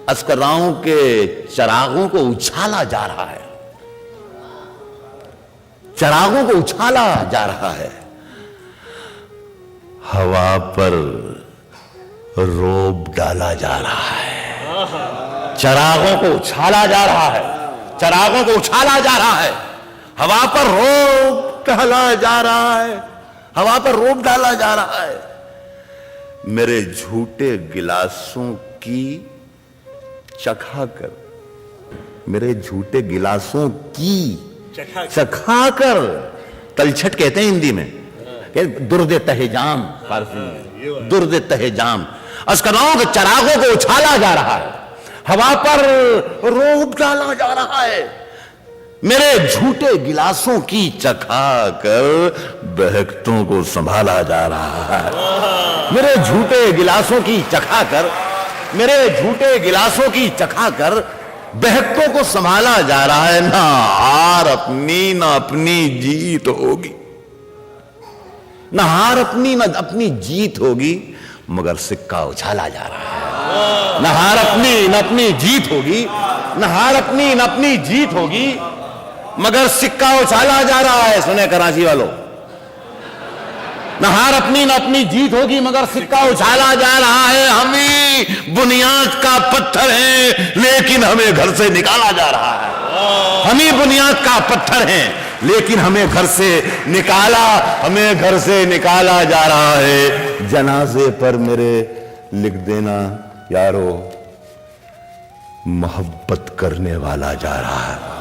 अस्कराओं के चरागों को उछाला जा रहा है, चरागों को उछाला जा रहा है। हवा पर रोब डाला जा रहा है, चरागों को उछाला जा रहा है, चरागों को उछाला जा रहा है। हवा पर रोब डाला जा रहा है, हवा पर रोब डाला जा रहा है। मेरे झूठे गिलासों की चखा कर, मेरे झूठे गिलासों की चखा कर, तलछट कहते हैं हिंदी में, दुर्दे तहेजाम, फारसी में दुर्दे तहेजाम। अस्कराओं के चरागों को उछाला जा रहा है, हवा पर रोब डाला जा रहा है। मेरे झूठे गिलासों की चखा कर बहकतों को संभाला जा रहा है। मेरे झूठे गिलासों की चखा कर, मेरे झूठे गिलासों की चखा कर बहकतों को संभाला जा रहा है। ना हार अपनी ना अपनी जीत होगी, ना हार अपनी ना अपनी जीत होगी, मगर सिक्का उछाला जा रहा है। ना हार अपनी ना अपनी जीत होगी, ना हार अपनी ना अपनी जीत होगी, मगर सिक्का उछाला जा रहा है। सुने कराची वालों, ना हार अपनी ना अपनी जीत होगी, मगर सिक्का उछाला जा रहा है। हम ही बुनियाद का पत्थर हैं, लेकिन हमें घर से निकाला जा रहा है। हम ही बुनियाद का पत्थर हैं, लेकिन हमें घर से निकाला, हमें घर से निकाला जा रहा है। जनाजे पर मेरे लिख देना यारो, मोहब्बत करने वाला जा रहा है।